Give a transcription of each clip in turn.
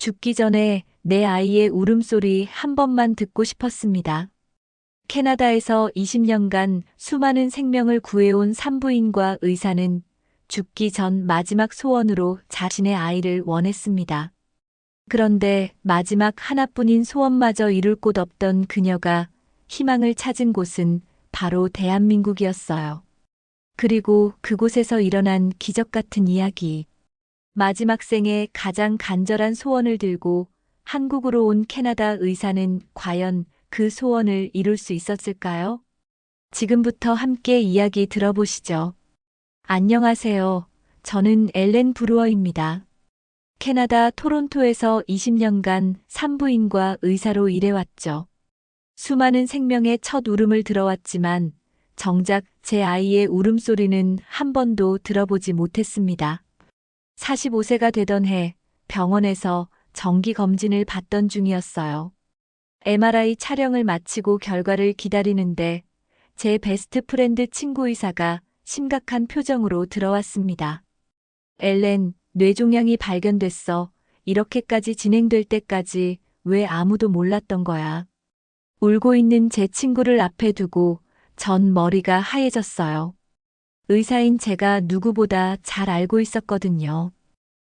죽기 전에 내 아이의 울음소리 한 번만 듣고 싶었습니다. 캐나다에서 20년간 수많은 생명을 구해온 산부인과 의사는 죽기 전 마지막 소원으로 자신의 아이를 원했습니다. 그런데 마지막 하나뿐인 소원마저 이룰 곳 없던 그녀가 희망을 찾은 곳은 바로 대한민국이었어요. 그리고 그곳에서 일어난 기적 같은 이야기. 마지막 생에 가장 간절한 소원을 들고 한국으로 온 캐나다 의사는 과연 그 소원을 이룰 수 있었을까요? 지금부터 함께 이야기 들어보시죠. 안녕하세요. 저는 엘렌 브루어입니다. 캐나다 토론토에서 20년간 산부인과 의사로 일해왔죠. 수많은 생명의 첫 울음을 들어왔지만 정작 제 아이의 울음소리는 한 번도 들어보지 못했습니다. 45세가 되던 해 병원에서 정기 검진을 받던 중이었어요. MRI 촬영을 마치고 결과를 기다리는데 제 베스트 프렌드 친구 의사가 심각한 표정으로 들어왔습니다. 엘렌, 뇌종양이 발견됐어. 이렇게까지 진행될 때까지 왜 아무도 몰랐던 거야. 울고 있는 제 친구를 앞에 두고 전 머리가 하얘졌어요. 의사인 제가 누구보다 잘 알고 있었거든요.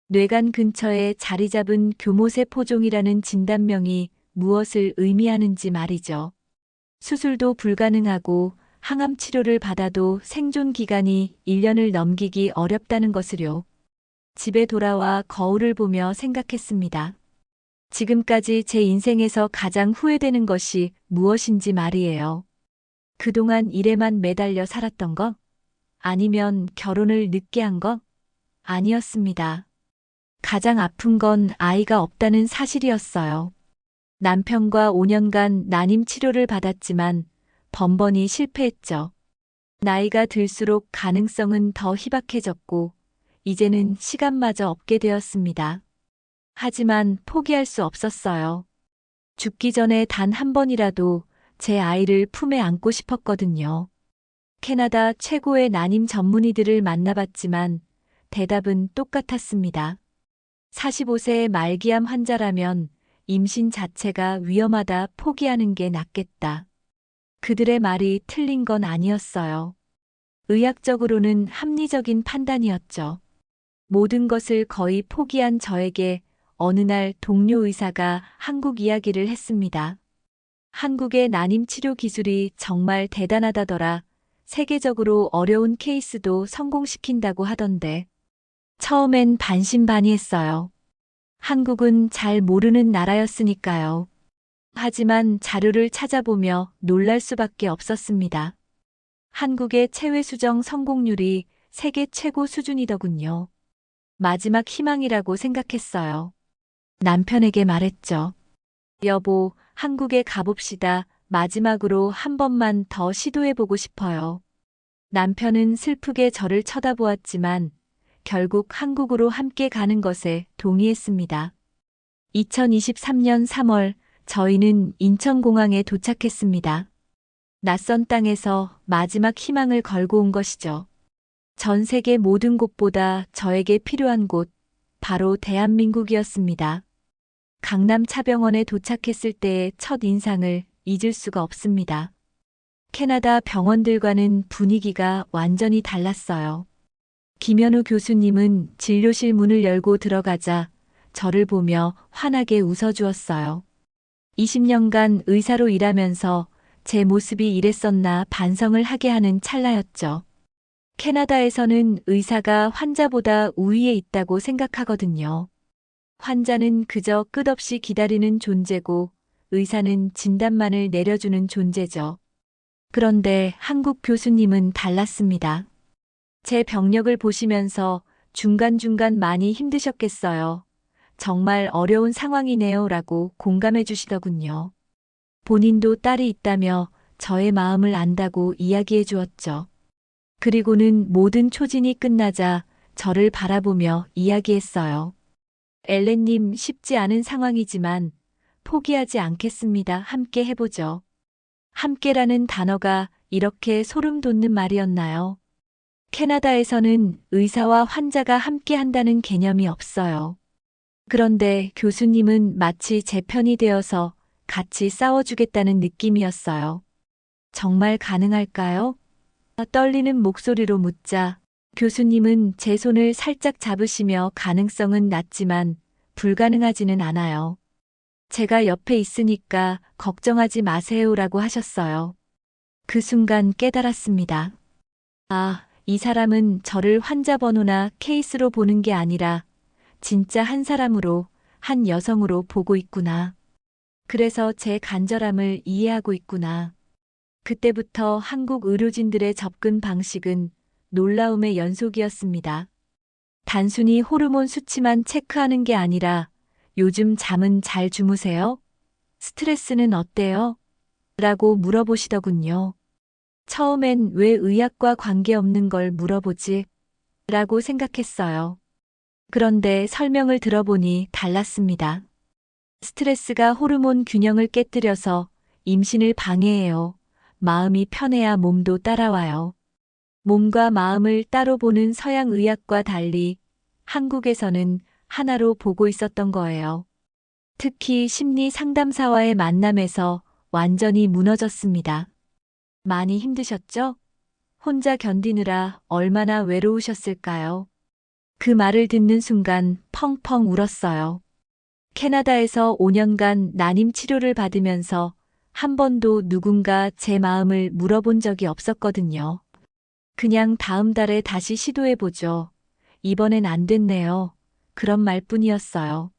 뇌관 근처에 자리 잡은 교모세포종이라는 진단명이 무엇을 의미하는지 말이죠. 수술도 불가능하고 항암 치료를 받아도 생존 기간이 1년을 넘기기 어렵다는 것을요. 집에 돌아와 거울을 보며 생각했습니다. 지금까지 제 인생에서 가장 후회되는 것이 무엇인지 말이에요. 그동안 일에만 매달려 살았던 거? 아니면 결혼을 늦게 한 거? 아니었습니다. 가장 아픈 건 아이가 없다는 사실이었어요. 남편과 5년간 난임 치료를 받았지만 번번이 실패했죠. 나이가 들수록 가능성은 더 희박해졌고 이제는 시간마저 없게 되었습니다. 하지만 포기할 수 없었어요. 죽기 전에 단 한 번이라도 제 아이를 품에 안고 싶었거든요. 캐나다 최고의 난임 전문의들을 만나봤지만 대답은 똑같았습니다. 45세의 말기암 환자라면 임신 자체가 위험하다 포기하는 게 낫겠다. 그들의 말이 틀린 건 아니었어요. 의학적으로는 합리적인 판단이었죠. 모든 것을 거의 포기한 저에게 어느 날 동료 의사가 한국 이야기를 했습니다. 한국의 난임 치료 기술이 정말 대단하다더라. 세계적으로 어려운 케이스도 성공시킨다고 하던데. 처음엔 반신반의했어요. 한국은 잘 모르는 나라였으니까요. 하지만 자료를 찾아보며 놀랄 수밖에 없었습니다. 한국의 체외수정 성공률이 세계 최고 수준이더군요. 마지막 희망이라고 생각했어요. 남편에게 말했죠. 여보, 한국에 가봅시다. 마지막으로 한 번만 더 시도해보고 싶어요. 남편은 슬프게 저를 쳐다보았지만 결국 한국으로 함께 가는 것에 동의했습니다. 2023년 3월 저희는 인천공항에 도착했습니다. 낯선 땅에서 마지막 희망을 걸고 온 것이죠. 전 세계 모든 곳보다 저에게 필요한 곳, 바로 대한민국이었습니다. 강남 차병원에 도착했을 때의 첫 인상을 잊을 수가 없습니다. 캐나다 병원들과는 분위기가 완전히 달랐어요. 김현우 교수님은 진료실 문을 열고 들어가자 저를 보며 환하게 웃어주었어요. 20년간 의사로 일하면서 제 모습이 이랬었나 반성을 하게 하는 찰나였죠. 캐나다에서는 의사가 환자보다 우위에 있다고 생각하거든요. 환자는 그저 끝없이 기다리는 존재고 의사는 진단만을 내려주는 존재죠. 그런데 한국 교수님은 달랐습니다. 제 병력을 보시면서 중간중간 많이 힘드셨겠어요. 정말 어려운 상황이네요 라고 공감해 주시더군요. 본인도 딸이 있다며 저의 마음을 안다고 이야기해 주었죠. 그리고는 모든 초진이 끝나자 저를 바라보며 이야기했어요. 엘렌님, 쉽지 않은 상황이지만 포기하지 않겠습니다. 함께 해보죠. 함께라는 단어가 이렇게 소름 돋는 말이었나요? 캐나다에서는 의사와 환자가 함께 한다는 개념이 없어요. 그런데 교수님은 마치 제 편이 되어서 같이 싸워주겠다는 느낌이었어요. 정말 가능할까요? 떨리는 목소리로 묻자 교수님은 제 손을 살짝 잡으시며 가능성은 낮지만 불가능하지는 않아요. 제가 옆에 있으니까 걱정하지 마세요라고 하셨어요. 그 순간 깨달았습니다. 아, 이 사람은 저를 환자 번호나 케이스로 보는 게 아니라 진짜 한 사람으로, 한 여성으로 보고 있구나. 그래서 제 간절함을 이해하고 있구나. 그때부터 한국 의료진들의 접근 방식은 놀라움의 연속이었습니다. 단순히 호르몬 수치만 체크하는 게 아니라 요즘 잠은 잘 주무세요? 스트레스는 어때요? 라고 물어보시더군요. 처음엔 왜 의학과 관계없는 걸 물어보지? 라고 생각했어요. 그런데 설명을 들어보니 달랐습니다. 스트레스가 호르몬 균형을 깨뜨려서 임신을 방해해요. 마음이 편해야 몸도 따라와요. 몸과 마음을 따로 보는 서양 의학과 달리 한국에서는 하나로 보고 있었던 거예요. 특히 심리 상담사와의 만남에서 완전히 무너졌습니다. 많이 힘드셨죠? 혼자 견디느라 얼마나 외로우셨을까요? 그 말을 듣는 순간 펑펑 울었어요. 캐나다에서 5년간 난임 치료를 받으면서 한 번도 누군가 제 마음을 물어본 적이 없었거든요. 그냥 다음 달에 다시 시도해보죠. 이번엔 안 됐네요. 그런 말뿐이었어요.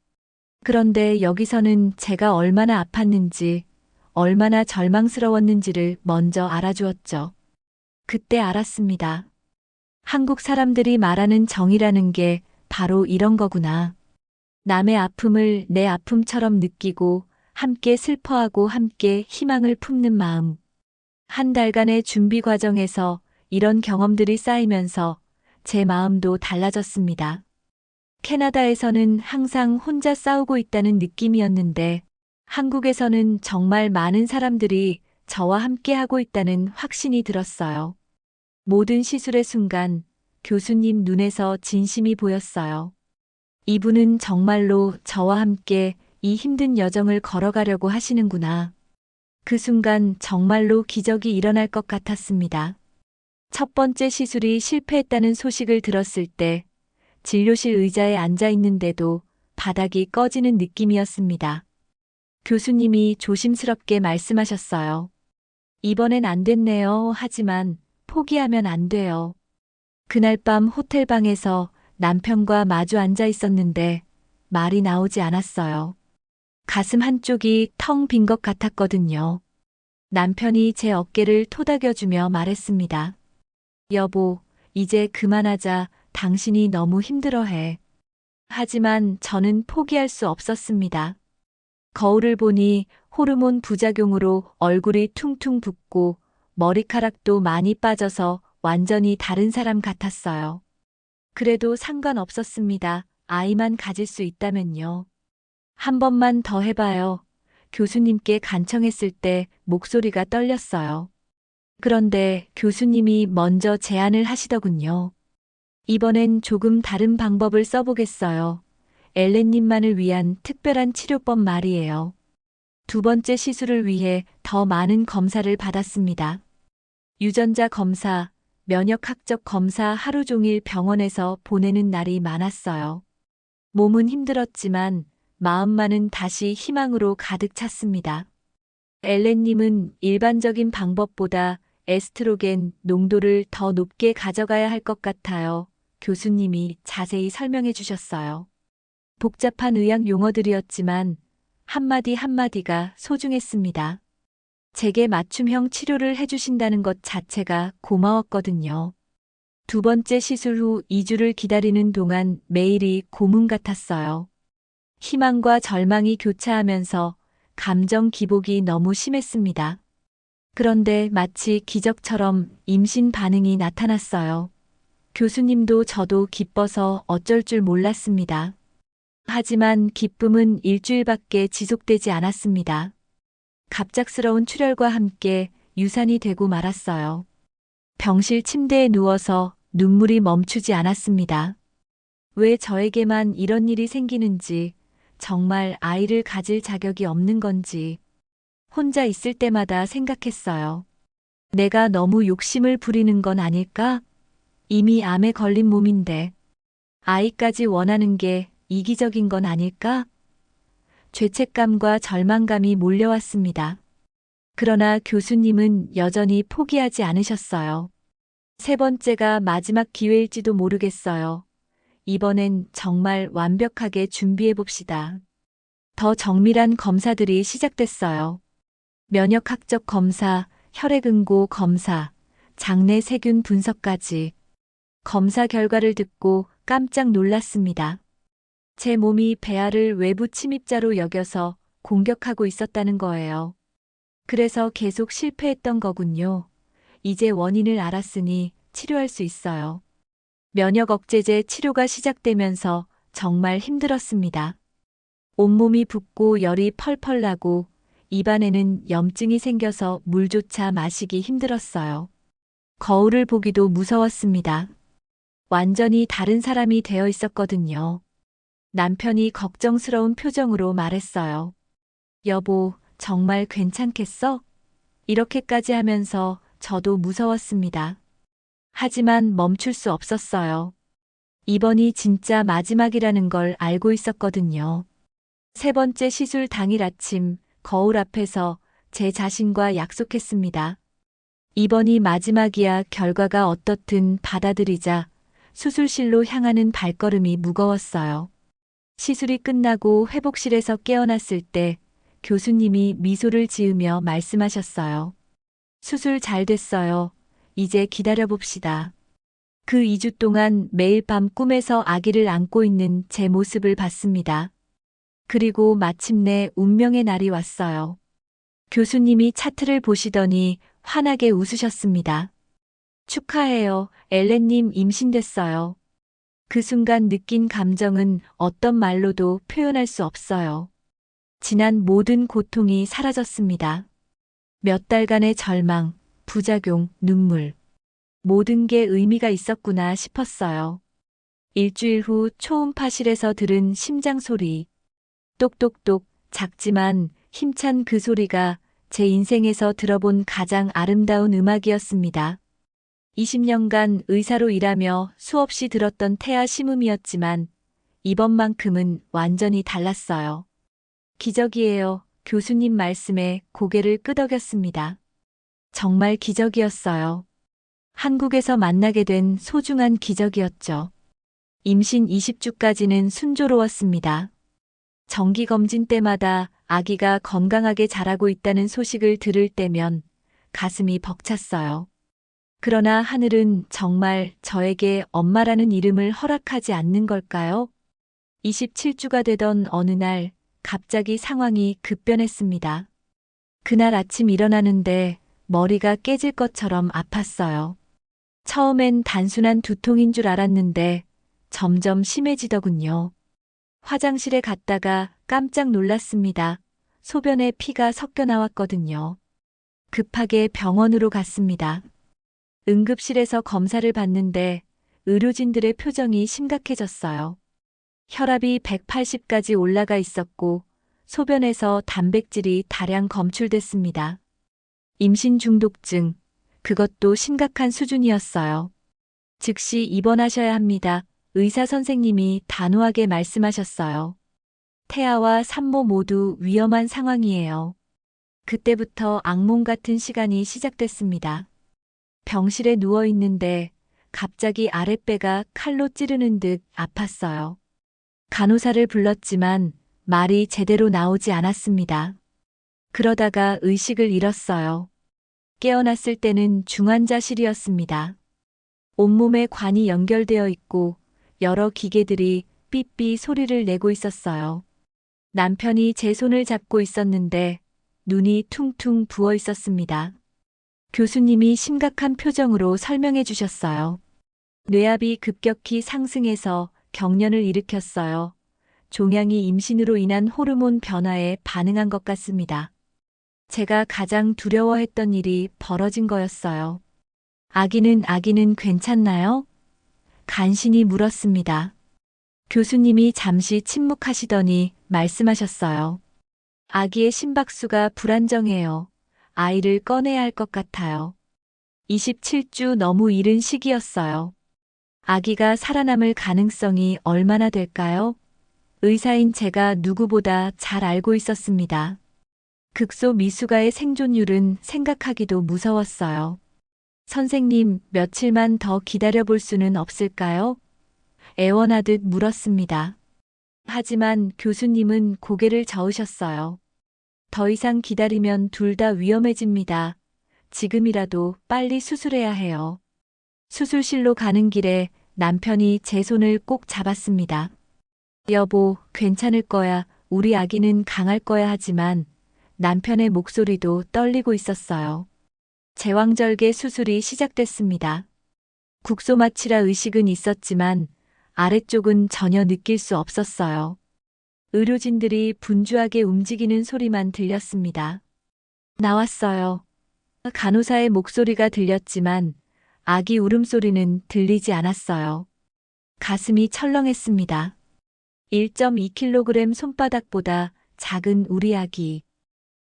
그런데 여기서는 제가 얼마나 아팠는지, 얼마나 절망스러웠는지를 먼저 알아주었죠. 그때 알았습니다. 한국 사람들이 말하는 정이라는 게 바로 이런 거구나. 남의 아픔을 내 아픔처럼 느끼고 함께 슬퍼하고 함께 희망을 품는 마음. 한 달간의 준비 과정에서 이런 경험들이 쌓이면서 제 마음도 달라졌습니다. 캐나다에서는 항상 혼자 싸우고 있다는 느낌이었는데 한국에서는 정말 많은 사람들이 저와 함께 하고 있다는 확신이 들었어요. 모든 시술의 순간 교수님 눈에서 진심이 보였어요. 이분은 정말로 저와 함께 이 힘든 여정을 걸어가려고 하시는구나. 그 순간 정말로 기적이 일어날 것 같았습니다. 첫 번째 시술이 실패했다는 소식을 들었을 때 진료실 의자에 앉아 있는데도 바닥이 꺼지는 느낌이었습니다. 교수님이 조심스럽게 말씀하셨어요. 이번엔 안 됐네요. 하지만 포기하면 안 돼요. 그날 밤 호텔방에서 남편과 마주 앉아 있었는데 말이 나오지 않았어요. 가슴 한쪽이 텅 빈 것 같았거든요. 남편이 제 어깨를 토닥여주며 말했습니다. 여보, 이제 그만하자. 당신이 너무 힘들어해. 하지만 저는 포기할 수 없었습니다. 거울을 보니 호르몬 부작용으로 얼굴이 퉁퉁 붓고 머리카락도 많이 빠져서 완전히 다른 사람 같았어요. 그래도 상관없었습니다. 아이만 가질 수 있다면요. 한 번만 더 해봐요. 교수님께 간청했을 때 목소리가 떨렸어요. 그런데 교수님이 먼저 제안을 하시더군요. 이번엔 조금 다른 방법을 써보겠어요. 엘렌님만을 위한 특별한 치료법 말이에요. 두 번째 시술을 위해 더 많은 검사를 받았습니다. 유전자 검사, 면역학적 검사 하루 종일 병원에서 보내는 날이 많았어요. 몸은 힘들었지만 마음만은 다시 희망으로 가득 찼습니다. 엘렌님은 일반적인 방법보다 에스트로겐 농도를 더 높게 가져가야 할 것 같아요. 교수님이 자세히 설명해 주셨어요. 복잡한 의학 용어들이었지만 한마디 한마디가 소중했습니다. 제게 맞춤형 치료를 해주신다는 것 자체가 고마웠거든요. 두 번째 시술 후 2주를 기다리는 동안 매일이 고문 같았어요. 희망과 절망이 교차하면서 감정 기복이 너무 심했습니다. 그런데 마치 기적처럼 임신 반응이 나타났어요. 교수님도 저도 기뻐서 어쩔 줄 몰랐습니다. 하지만 기쁨은 일주일밖에 지속되지 않았습니다. 갑작스러운 출혈과 함께 유산이 되고 말았어요. 병실 침대에 누워서 눈물이 멈추지 않았습니다. 왜 저에게만 이런 일이 생기는지 정말 아이를 가질 자격이 없는 건지 혼자 있을 때마다 생각했어요. 내가 너무 욕심을 부리는 건 아닐까? 이미 암에 걸린 몸인데 아이까지 원하는 게 이기적인 건 아닐까? 죄책감과 절망감이 몰려왔습니다. 그러나 교수님은 여전히 포기하지 않으셨어요. 세 번째가 마지막 기회일지도 모르겠어요. 이번엔 정말 완벽하게 준비해 봅시다. 더 정밀한 검사들이 시작됐어요. 면역학적 검사, 혈액응고 검사, 장내 세균 분석까지. 검사 결과를 듣고 깜짝 놀랐습니다. 제 몸이 배아를 외부 침입자로 여겨서 공격하고 있었다는 거예요. 그래서 계속 실패했던 거군요. 이제 원인을 알았으니 치료할 수 있어요. 면역 억제제 치료가 시작되면서 정말 힘들었습니다. 온몸이 붓고 열이 펄펄 나고 입안에는 염증이 생겨서 물조차 마시기 힘들었어요. 거울을 보기도 무서웠습니다. 완전히 다른 사람이 되어 있었거든요. 남편이 걱정스러운 표정으로 말했어요. 여보, 정말 괜찮겠어? 이렇게까지 하면서 저도 무서웠습니다. 하지만 멈출 수 없었어요. 이번이 진짜 마지막이라는 걸 알고 있었거든요. 세 번째 시술 당일 아침 거울 앞에서 제 자신과 약속했습니다. 이번이 마지막이야. 결과가 어떻든 받아들이자. 수술실로 향하는 발걸음이 무거웠어요. 시술이 끝나고 회복실에서 깨어났을 때 교수님이 미소를 지으며 말씀하셨어요. 수술 잘 됐어요. 이제 기다려봅시다. 그 2주 동안 매일 밤 꿈에서 아기를 안고 있는 제 모습을 봤습니다. 그리고 마침내 운명의 날이 왔어요. 교수님이 차트를 보시더니 환하게 웃으셨습니다. 축하해요. 엘렌님 임신됐어요. 그 순간 느낀 감정은 어떤 말로도 표현할 수 없어요. 지난 모든 고통이 사라졌습니다. 몇 달간의 절망, 부작용, 눈물. 모든 게 의미가 있었구나 싶었어요. 일주일 후 초음파실에서 들은 심장 소리. 똑똑똑, 작지만 힘찬 그 소리가 제 인생에서 들어본 가장 아름다운 음악이었습니다. 20년간 의사로 일하며 수없이 들었던 태아 심음이었지만 이번만큼은 완전히 달랐어요. 기적이에요. 교수님 말씀에 고개를 끄덕였습니다. 정말 기적이었어요. 한국에서 만나게 된 소중한 기적이었죠. 임신 20주까지는 순조로웠습니다. 정기검진 때마다 아기가 건강하게 자라고 있다는 소식을 들을 때면 가슴이 벅찼어요. 그러나 하늘은 정말 저에게 엄마라는 이름을 허락하지 않는 걸까요? 27주가 되던 어느 날 갑자기 상황이 급변했습니다. 그날 아침 일어나는데 머리가 깨질 것처럼 아팠어요. 처음엔 단순한 두통인 줄 알았는데 점점 심해지더군요. 화장실에 갔다가 깜짝 놀랐습니다. 소변에 피가 섞여 나왔거든요. 급하게 병원으로 갔습니다. 응급실에서 검사를 받는데 의료진들의 표정이 심각해졌어요. 혈압이 180까지 올라가 있었고 소변에서 단백질이 다량 검출됐습니다. 임신 중독증, 그것도 심각한 수준이었어요. 즉시 입원하셔야 합니다. 의사 선생님이 단호하게 말씀하셨어요. 태아와 산모 모두 위험한 상황이에요. 그때부터 악몽 같은 시간이 시작됐습니다. 병실에 누워 있는데 갑자기 아랫배가 칼로 찌르는 듯 아팠어요. 간호사를 불렀지만 말이 제대로 나오지 않았습니다. 그러다가 의식을 잃었어요. 깨어났을 때는 중환자실이었습니다. 온몸에 관이 연결되어 있고 여러 기계들이 삐삐 소리를 내고 있었어요. 남편이 제 손을 잡고 있었는데 눈이 퉁퉁 부어 있었습니다. 교수님이 심각한 표정으로 설명해 주셨어요. 뇌압이 급격히 상승해서 경련을 일으켰어요. 종양이 임신으로 인한 호르몬 변화에 반응한 것 같습니다. 제가 가장 두려워했던 일이 벌어진 거였어요. 아기는 괜찮나요? 간신히 물었습니다. 교수님이 잠시 침묵하시더니 말씀하셨어요. 아기의 심박수가 불안정해요. 아이를 꺼내야 할 것 같아요. 27주 너무 이른 시기였어요. 아기가 살아남을 가능성이 얼마나 될까요? 의사인 제가 누구보다 잘 알고 있었습니다. 극소 미수가의 생존율은 생각하기도 무서웠어요. 선생님, 며칠만 더 기다려볼 수는 없을까요? 애원하듯 물었습니다. 하지만 교수님은 고개를 저으셨어요. 더 이상 기다리면 둘 다 위험해집니다. 지금이라도 빨리 수술해야 해요. 수술실로 가는 길에 남편이 제 손을 꼭 잡았습니다. 여보, 괜찮을 거야. 우리 아기는 강할 거야 하지만 남편의 목소리도 떨리고 있었어요. 제왕절개 수술이 시작됐습니다. 국소마취라 의식은 있었지만 아래쪽은 전혀 느낄 수 없었어요. 의료진들이 분주하게 움직이는 소리만 들렸습니다. 나왔어요. 간호사의 목소리가 들렸지만 아기 울음소리는 들리지 않았어요. 가슴이 철렁했습니다. 1.2kg 손바닥보다 작은 우리 아기.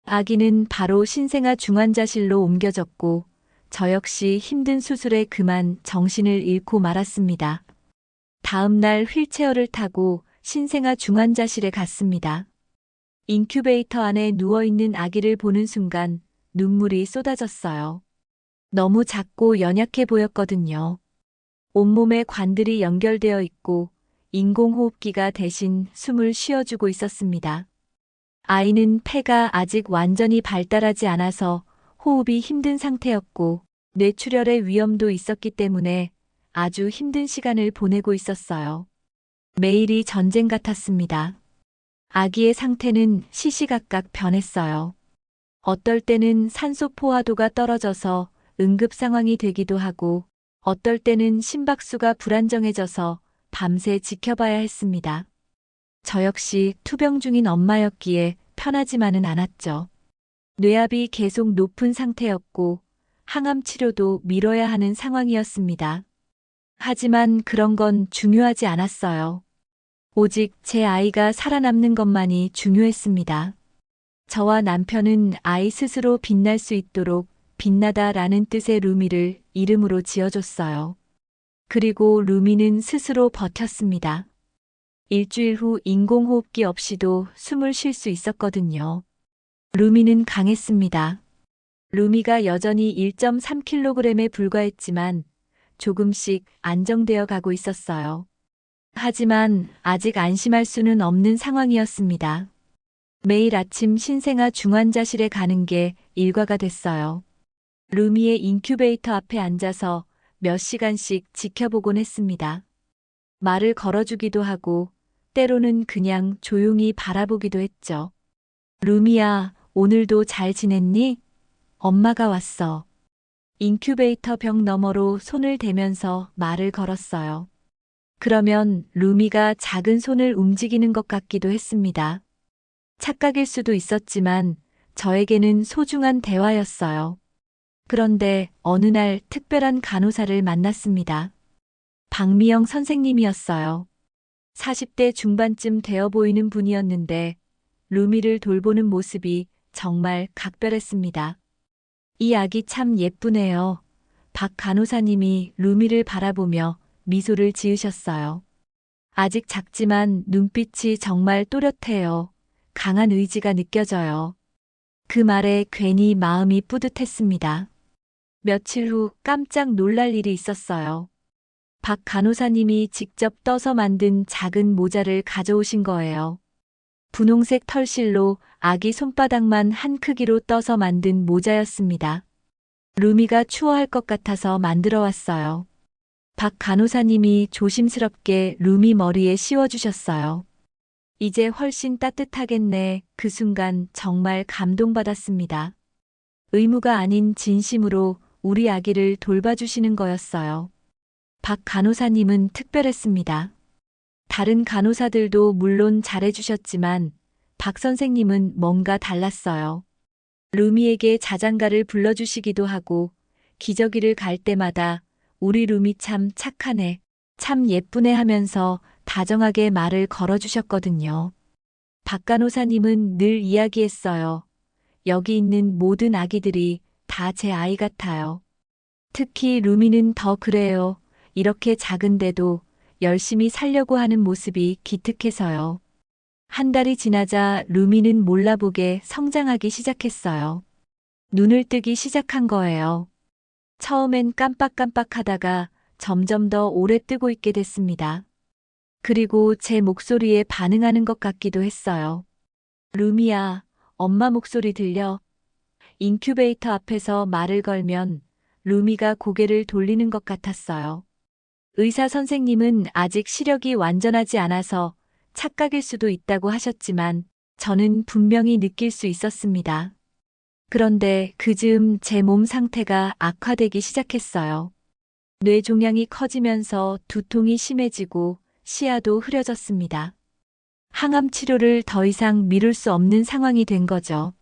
아기는 바로 신생아 중환자실로 옮겨졌고 저 역시 힘든 수술에 그만 정신을 잃고 말았습니다. 다음 날 휠체어를 타고 신생아 중환자실에 갔습니다. 인큐베이터 안에 누워있는 아기를 보는 순간 눈물이 쏟아졌어요. 너무 작고 연약해 보였거든요. 온몸에 관들이 연결되어 있고 인공호흡기가 대신 숨을 쉬어주고 있었습니다. 아이는 폐가 아직 완전히 발달하지 않아서 호흡이 힘든 상태였고 뇌출혈의 위험도 있었기 때문에 아주 힘든 시간을 보내고 있었어요. 매일이 전쟁 같았습니다. 아기의 상태는 시시각각 변했어요. 어떨 때는 산소 포화도가 떨어져서 응급 상황이 되기도 하고 어떨 때는 심박수가 불안정해져서 밤새 지켜봐야 했습니다. 저 역시 투병 중인 엄마였기에 편하지만은 않았죠. 뇌압이 계속 높은 상태였고 항암 치료도 미뤄야 하는 상황이었습니다. 하지만 그런 건 중요하지 않았어요. 오직 제 아이가 살아남는 것만이 중요했습니다. 저와 남편은 아이 스스로 빛날 수 있도록 빛나다라는 뜻의 루미를 이름으로 지어줬어요. 그리고 루미는 스스로 버텼습니다. 일주일 후 인공호흡기 없이도 숨을 쉴 수 있었거든요. 루미는 강했습니다. 루미가 여전히 1.3kg에 불과했지만 조금씩 안정되어 가고 있었어요. 하지만 아직 안심할 수는 없는 상황이었습니다. 매일 아침 신생아 중환자실에 가는 게 일과가 됐어요. 루미의 인큐베이터 앞에 앉아서 몇 시간씩 지켜보곤 했습니다. 말을 걸어주기도 하고 때로는 그냥 조용히 바라보기도 했죠. 루미야, 오늘도 잘 지냈니? 엄마가 왔어. 인큐베이터 벽 너머로 손을 대면서 말을 걸었어요. 그러면 루미가 작은 손을 움직이는 것 같기도 했습니다. 착각일 수도 있었지만 저에게는 소중한 대화였어요. 그런데 어느 날 특별한 간호사를 만났습니다. 박미영 선생님이었어요. 40대 중반쯤 되어 보이는 분이었는데 루미를 돌보는 모습이 정말 각별했습니다. 이 아기 참 예쁘네요. 박 간호사님이 루미를 바라보며 미소를 지으셨어요. 아직 작지만 눈빛이 정말 또렷해요. 강한 의지가 느껴져요. 그 말에 괜히 마음이 뿌듯했습니다. 며칠 후 깜짝 놀랄 일이 있었어요. 박 간호사님이 직접 떠서 만든 작은 모자를 가져오신 거예요. 분홍색 털실로 아기 손바닥만 한 크기로 떠서 만든 모자였습니다. 루미가 추워할 것 같아서 만들어 왔어요. 박 간호사님이 조심스럽게 루미 머리에 씌워주셨어요. 이제 훨씬 따뜻하겠네. 그 순간 정말 감동받았습니다. 의무가 아닌 진심으로 우리 아기를 돌봐주시는 거였어요. 박 간호사님은 특별했습니다. 다른 간호사들도 물론 잘해주셨지만 박 선생님은 뭔가 달랐어요. 루미에게 자장가를 불러주시기도 하고 기저귀를 갈 때마다 우리 루미 참 착하네, 참 예쁘네 하면서 다정하게 말을 걸어주셨거든요. 박 간호사님은 늘 이야기했어요. 여기 있는 모든 아기들이 다 제 아이 같아요. 특히 루미는 더 그래요. 이렇게 작은데도 열심히 살려고 하는 모습이 기특해서요. 한 달이 지나자 루미는 몰라보게 성장하기 시작했어요. 눈을 뜨기 시작한 거예요. 처음엔 깜빡깜빡 하다가 점점 더 오래 뜨고 있게 됐습니다. 그리고 제 목소리에 반응하는 것 같기도 했어요. 루미야, 엄마 목소리 들려? 인큐베이터 앞에서 말을 걸면 루미가 고개를 돌리는 것 같았어요. 의사 선생님은 아직 시력이 완전하지 않아서 착각일 수도 있다고 하셨지만 저는 분명히 느낄 수 있었습니다. 그런데 그 즈음 제 몸 상태가 악화되기 시작했어요. 뇌 종양이 커지면서 두통이 심해지고 시야도 흐려졌습니다. 항암 치료를 더 이상 미룰 수 없는 상황이 된 거죠.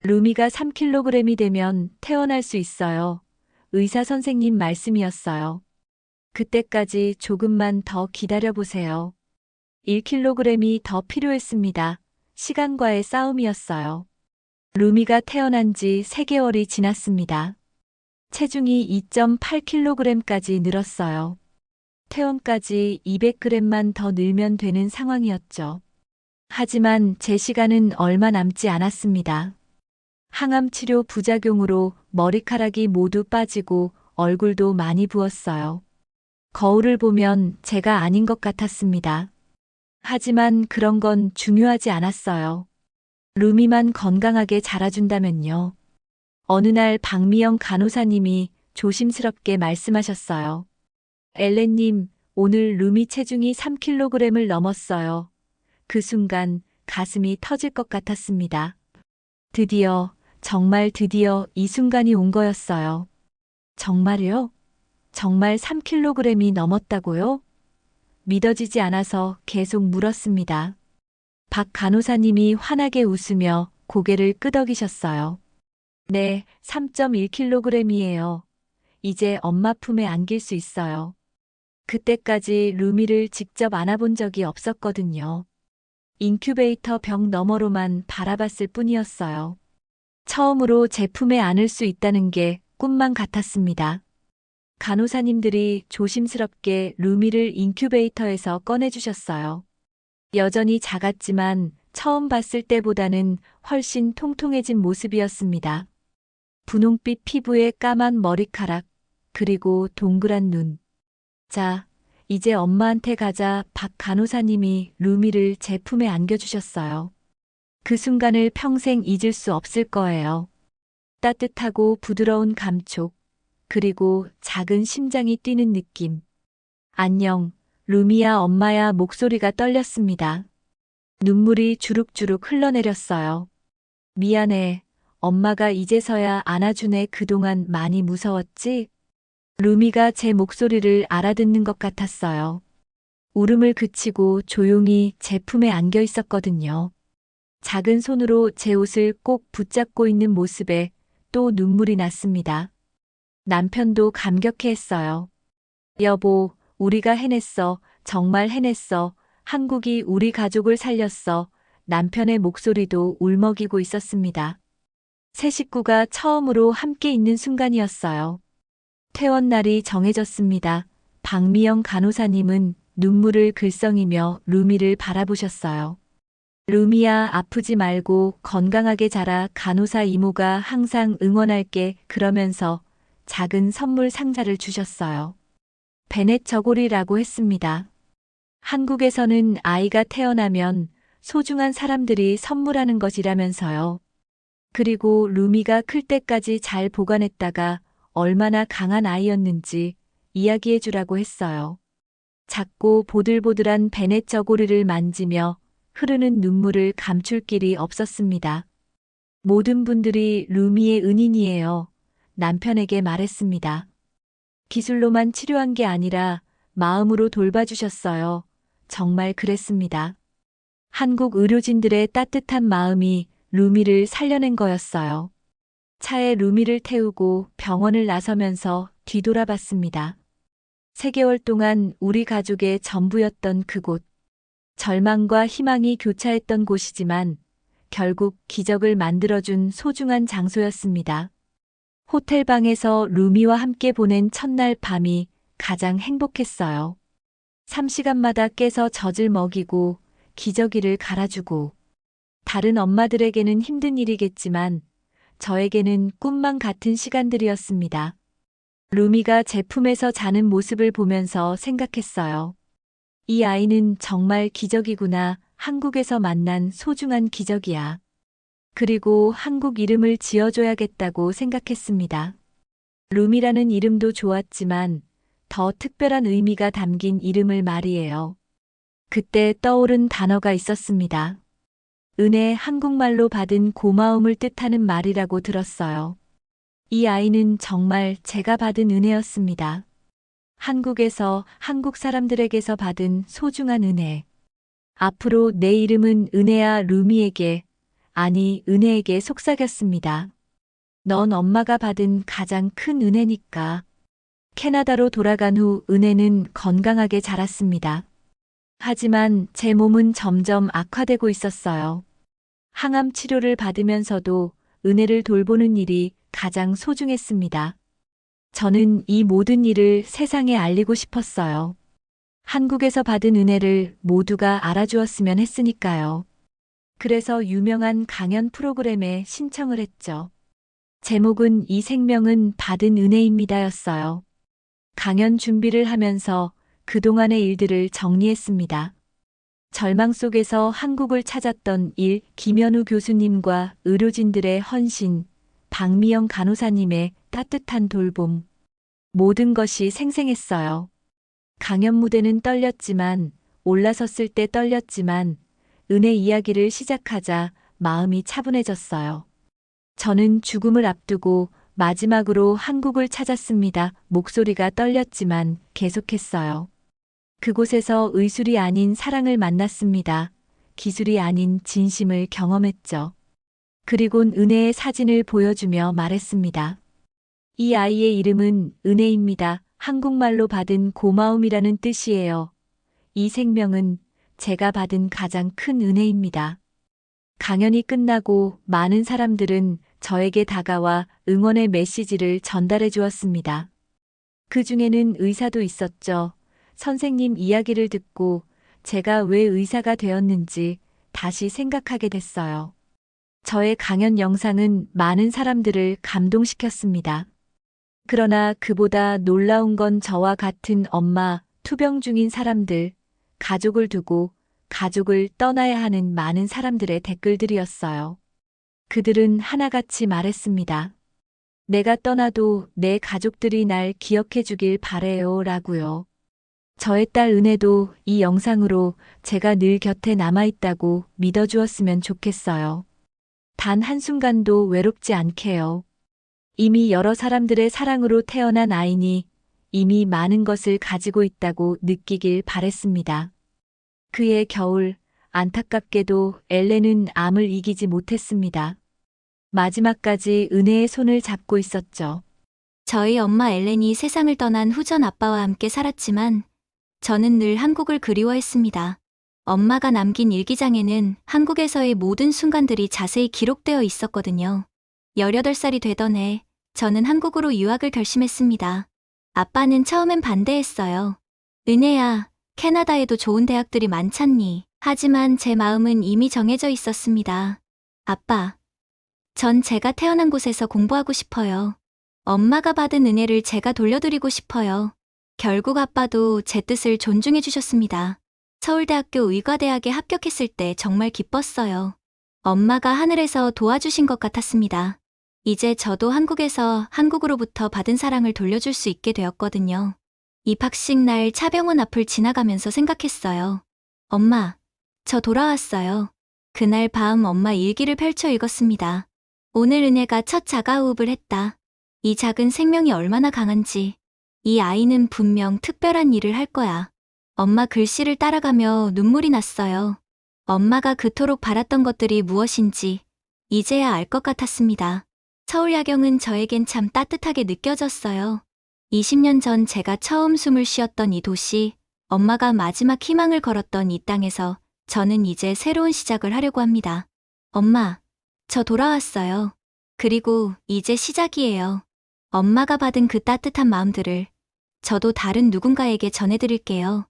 루미가 3kg이 되면 퇴원할 수 있어요. 의사 선생님 말씀이었어요. 그때까지 조금만 더 기다려보세요. 1kg이 더 필요했습니다. 시간과의 싸움이었어요. 루미가 태어난 지 3개월이 지났습니다. 체중이 2.8kg까지 늘었어요. 퇴원까지 200g만 더 늘면 되는 상황이었죠. 하지만 제 시간은 얼마 남지 않았습니다. 항암 치료 부작용으로 머리카락이 모두 빠지고 얼굴도 많이 부었어요. 거울을 보면 제가 아닌 것 같았습니다. 하지만 그런 건 중요하지 않았어요. 루미만 건강하게 자라준다면요. 어느 날 박미영 간호사님이 조심스럽게 말씀하셨어요. 엘렌님, 오늘 루미 체중이 3kg을 넘었어요. 그 순간 가슴이 터질 것 같았습니다. 드디어, 정말 드디어 이 순간이 온 거였어요. 정말요? 정말 3kg이 넘었다고요? 믿어지지 않아서 계속 물었습니다. 박 간호사님이 환하게 웃으며 고개를 끄덕이셨어요. 네, 3.1kg이에요. 이제 엄마 품에 안길 수 있어요. 그때까지 루미를 직접 안아본 적이 없었거든요. 인큐베이터 벽 너머로만 바라봤을 뿐이었어요. 처음으로 제 품에 안을 수 있다는 게 꿈만 같았습니다. 간호사님들이 조심스럽게 루미를 인큐베이터에서 꺼내주셨어요. 여전히 작았지만 처음 봤을 때보다는 훨씬 통통해진 모습이었습니다. 분홍빛 피부에 까만 머리카락, 그리고 동그란 눈. 자, 이제 엄마한테 가자. 박 간호사님이 루미를 제 품에 안겨주셨어요. 그 순간을 평생 잊을 수 없을 거예요. 따뜻하고 부드러운 감촉, 그리고 작은 심장이 뛰는 느낌. 안녕, 루미야 엄마야 목소리가 떨렸습니다. 눈물이 주룩주룩 흘러내렸어요. 미안해, 엄마가 이제서야 안아주네. 그동안 많이 무서웠지? 루미가 제 목소리를 알아듣는 것 같았어요. 울음을 그치고 조용히 제 품에 안겨 있었거든요. 작은 손으로 제 옷을 꼭 붙잡고 있는 모습에 또 눈물이 났습니다. 남편도 감격해했어요. 여보, 우리가 해냈어. 정말 해냈어. 한국이 우리 가족을 살렸어. 남편의 목소리도 울먹이고 있었습니다. 세 식구가 처음으로 함께 있는 순간이었어요. 퇴원 날이 정해졌습니다. 박미영 간호사님은 눈물을 글썽이며 루미를 바라보셨어요. 루미야, 아프지 말고 건강하게 자라. 간호사 이모가 항상 응원할게. 그러면서 작은 선물 상자를 주셨어요. 베넷 저고리라고 했습니다. 한국에서는 아이가 태어나면 소중한 사람들이 선물하는 것이라면서요. 그리고 루미가 클 때까지 잘 보관했다가 얼마나 강한 아이였는지 이야기해 주라고 했어요. 작고 보들보들한 베넷 저고리를 만지며 흐르는 눈물을 감출 길이 없었습니다. 모든 분들이 루미의 은인이에요. 남편에게 말했습니다. 기술로만 치료한 게 아니라 마음으로 돌봐주셨어요. 정말 그랬습니다. 한국 의료진들의 따뜻한 마음이 루미를 살려낸 거였어요. 차에 루미를 태우고 병원을 나서면서 뒤돌아봤습니다. 3개월 동안 우리 가족의 전부였던 그곳. 절망과 희망이 교차했던 곳이지만 결국 기적을 만들어준 소중한 장소였습니다. 호텔방에서 루미와 함께 보낸 첫날 밤이 가장 행복했어요. 3시간마다 깨서 젖을 먹이고 기저귀를 갈아주고 다른 엄마들에게는 힘든 일이겠지만 저에게는 꿈만 같은 시간들이었습니다. 루미가 제 품에서 자는 모습을 보면서 생각했어요. 이 아이는 정말 기적이구나. 한국에서 만난 소중한 기적이야. 그리고 한국 이름을 지어줘야겠다고 생각했습니다. 루미라는 이름도 좋았지만 더 특별한 의미가 담긴 이름을 말이에요. 그때 떠오른 단어가 있었습니다. 은혜, 한국말로 받은 고마움을 뜻하는 말이라고 들었어요. 이 아이는 정말 제가 받은 은혜였습니다. 한국에서, 한국 사람들에게서 받은 소중한 은혜. 앞으로 내 이름은 은혜야. 루미에게, 아니 은혜에게 속삭였습니다. 넌 엄마가 받은 가장 큰 은혜니까. 캐나다로 돌아간 후 은혜는 건강하게 자랐습니다. 하지만 제 몸은 점점 악화되고 있었어요. 항암 치료를 받으면서도 은혜를 돌보는 일이 가장 소중했습니다. 저는 이 모든 일을 세상에 알리고 싶었어요. 한국에서 받은 은혜를 모두가 알아주었으면 했으니까요. 그래서 유명한 강연 프로그램에 신청을 했죠. 제목은 이 생명은 받은 은혜입니다였어요. 강연 준비를 하면서 그동안의 일들을 정리했습니다. 절망 속에서 한국을 찾았던 일, 김현우 교수님과 의료진들의 헌신, 박미영 간호사님의 따뜻한 돌봄. 모든 것이 생생했어요. 강연 무대는 떨렸지만, 올라섰을 때 떨렸지만, 은혜 이야기를 시작하자 마음이 차분해졌어요. 저는 죽음을 앞두고 마지막으로 한국을 찾았습니다. 목소리가 떨렸지만 계속했어요. 그곳에서 의술이 아닌 사랑을 만났습니다. 기술이 아닌 진심을 경험했죠. 그리곤 은혜의 사진을 보여주며 말했습니다. 이 아이의 이름은 은혜입니다. 한국말로 받은 고마움이라는 뜻이에요. 이 생명은 제가 받은 가장 큰 은혜입니다. 강연이 끝나고 많은 사람들은 저에게 다가와 응원의 메시지를 전달해 주었습니다. 그 중에는 의사도 있었죠. 선생님 이야기를 듣고 제가 왜 의사가 되었는지 다시 생각하게 됐어요. 저의 강연 영상은 많은 사람들을 감동시켰습니다. 그러나 그보다 놀라운 건 저와 같은 엄마, 투병 중인 사람들, 가족을 두고 가족을 떠나야 하는 많은 사람들의 댓글들이었어요. 그들은 하나같이 말했습니다. 내가 떠나도 내 가족들이 날 기억해 주길 바래요 라고요. 저의 딸 은혜도 이 영상으로 제가 늘 곁에 남아있다고 믿어주었으면 좋겠어요. 단 한순간도 외롭지 않게요. 이미 여러 사람들의 사랑으로 태어난 아이니 이미 많은 것을 가지고 있다고 느끼길 바랬습니다. 그해 겨울, 안타깝게도 엘렌은 암을 이기지 못했습니다. 마지막까지 은혜의 손을 잡고 있었죠. 저희 엄마 엘렌이 세상을 떠난 후 전 아빠와 함께 살았지만 저는 늘 한국을 그리워했습니다. 엄마가 남긴 일기장에는 한국에서의 모든 순간들이 자세히 기록되어 있었거든요. 18살이 되던 해 저는 한국으로 유학을 결심했습니다. 아빠는 처음엔 반대했어요. 은혜야, 캐나다에도 좋은 대학들이 많잖니. 하지만 제 마음은 이미 정해져 있었습니다. 아빠, 전 제가 태어난 곳에서 공부하고 싶어요. 엄마가 받은 은혜를 제가 돌려드리고 싶어요. 결국 아빠도 제 뜻을 존중해 주셨습니다. 서울대학교 의과대학에 합격했을 때 정말 기뻤어요. 엄마가 하늘에서 도와주신 것 같았습니다. 이제 저도 한국에서 한국으로부터 받은 사랑을 돌려줄 수 있게 되었거든요. 입학식 날 차병원 앞을 지나가면서 생각했어요. 엄마, 저 돌아왔어요. 그날 밤 엄마 일기를 펼쳐 읽었습니다. 오늘 은혜가 첫 자가호흡을 했다. 이 작은 생명이 얼마나 강한지. 이 아이는 분명 특별한 일을 할 거야. 엄마 글씨를 따라가며 눈물이 났어요. 엄마가 그토록 바랐던 것들이 무엇인지 이제야 알 것 같았습니다. 서울 야경은 저에겐 참 따뜻하게 느껴졌어요. 20년 전 제가 처음 숨을 쉬었던 이 도시, 엄마가 마지막 희망을 걸었던 이 땅에서 저는 이제 새로운 시작을 하려고 합니다. 엄마, 저 돌아왔어요. 그리고 이제 시작이에요. 엄마가 받은 그 따뜻한 마음들을 저도 다른 누군가에게 전해드릴게요.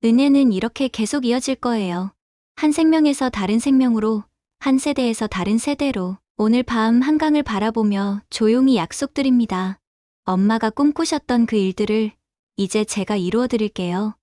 은혜는 이렇게 계속 이어질 거예요. 한 생명에서 다른 생명으로, 한 세대에서 다른 세대로. 오늘 밤 한강을 바라보며 조용히 약속드립니다. 엄마가 꿈꾸셨던 그 일들을 이제 제가 이루어 드릴게요.